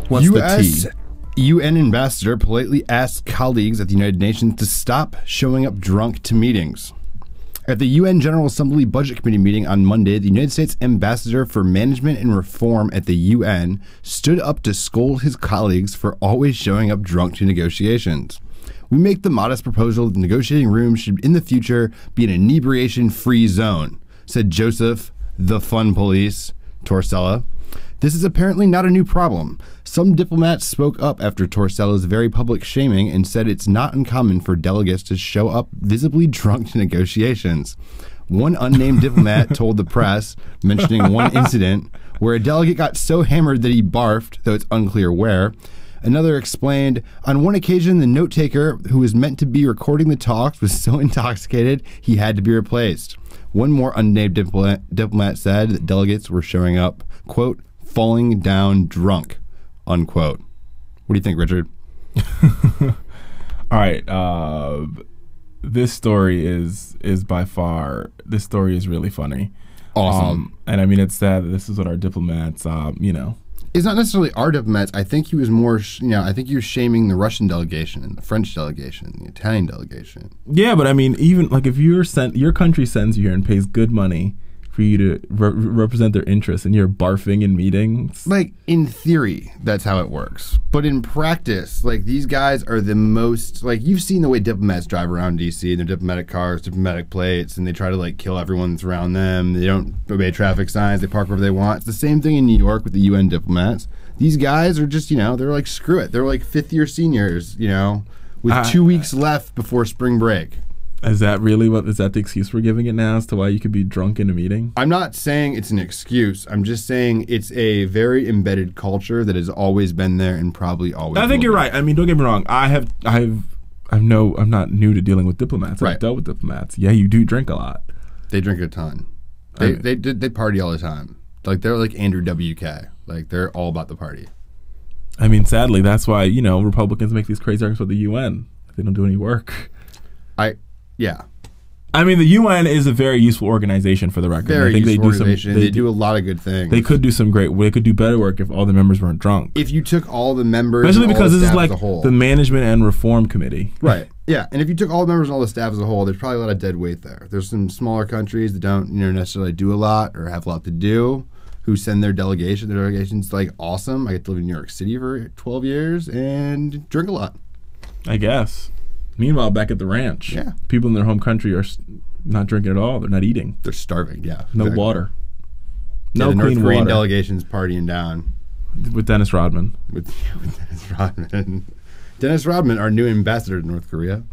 What's US the tea? UN ambassador politely asked colleagues at the United Nations to stop showing up drunk to meetings. At the UN General Assembly Budget Committee meeting on Monday, the United States ambassador for management and reform at the UN stood up to scold his colleagues for always showing up drunk to negotiations. We make the modest proposal that the negotiating room should in the future be an inebriation-free zone, said Joseph, the Fun Police, Torsella. This is apparently not a new problem. Some diplomats spoke up after Torsella's very public shaming and said it's not uncommon for delegates to show up visibly drunk to negotiations. One unnamed diplomat told the press, mentioning one incident where a delegate got so hammered that he barfed, though it's unclear where. Another explained, on one occasion, the note taker, who was meant to be recording the talks, was so intoxicated he had to be replaced. One more unnamed diplomat said that delegates were showing up, quote, falling down drunk, unquote. What do you think, Richard? All right. This story is by far, this story is really funny. Awesome. And I mean, it's sad that this is what our diplomats, It's not necessarily our diplomats. I think he was more, I think he was shaming the Russian delegation and the French delegation and the Italian delegation. Yeah, but I mean, even like if you're your country sends you here and pays good money for you to represent their interests and you're barfing in meetings. Like, in theory, that's how it works. But in practice, like, these guys are the most, like, you've seen the way diplomats drive around D.C. in their diplomatic cars, diplomatic plates, and they try to, like, kill everyone that's around them. They don't obey traffic signs. They park wherever they want. It's the same thing in New York with the UN diplomats. These guys are just, they're like, screw it. They're like fifth-year seniors, with 2 weeks left before spring break. Is that really is that the excuse we're giving it now as to why you could be drunk in a meeting? I'm not saying it's an excuse. I'm just saying it's a very embedded culture that has always been there and probably always I think you're right. I mean, don't get me wrong. I'm not new to dealing with diplomats. Right. I've dealt with diplomats. Yeah, you do drink a lot. They drink a ton. They party all the time. Like, they're like Andrew WK. Like, they're all about the party. I mean, sadly, that's why, Republicans make these crazy arguments with the UN. They don't do any work. Yeah. I mean, the UN is a very useful organization, for the record. Very useful organization. They do a lot of good things. They could do they could do better work if all the members weren't drunk. If you took all the members, especially because this is like the management and reform committee. Right. Yeah. And if you took all the members and all the staff as a whole, there's probably a lot of dead weight there. There's some smaller countries that don't necessarily do a lot or have a lot to do, who send their delegation. Their delegation's like awesome. I get to live in New York City for 12 years and drink a lot. I guess. Meanwhile, back at the ranch, yeah, people in their home country are not drinking at all. They're not eating. They're starving, yeah. No water. No clean North Korean water. Delegations partying down. With Dennis Rodman. With Dennis Rodman. Dennis Rodman, our new ambassador to North Korea.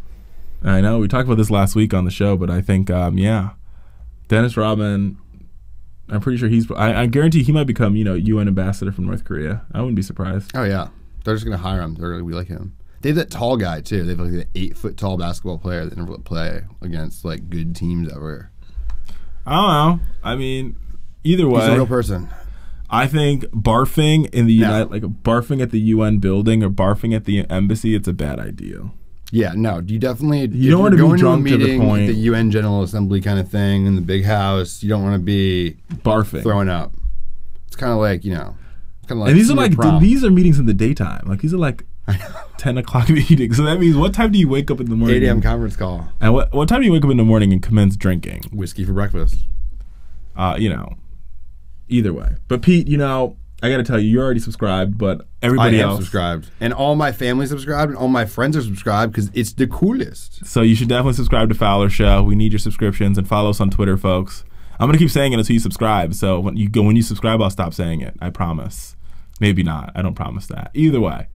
I know. We talked about this last week on the show, but I think, Dennis Rodman, I'm pretty sure I guarantee he might become, UN ambassador from North Korea. I wouldn't be surprised. Oh, yeah. They're just going to hire him. They're going to be like him. They have that tall guy, too. They have like an 8-foot tall basketball player that never play against like good teams ever. I don't know. I mean, either way. He's a real person. I think barfing in the barfing at the UN building or barfing at the embassy, it's a bad idea. Yeah, no. You definitely you don't want to be drunk to the point. The UN General Assembly kind of thing in the big house. You don't want to be barfing, throwing up. It's kind of like and these are like these are meetings in the daytime. Like these are like 10 o'clock meetings. So that means what time do you wake up in the morning? 8 a.m. conference call. And what time do you wake up in the morning and commence drinking? Whiskey for breakfast. Either way. But Pete, I got to tell you, you're already subscribed, but everybody else. I am subscribed. And all my family subscribed and all my friends are subscribed because it's the coolest. So you should definitely subscribe to Fowler Show. We need your subscriptions, and follow us on Twitter, folks. I'm going to keep saying it until you subscribe. So when you subscribe, I'll stop saying it. I promise. Maybe not. I don't promise that. Either way.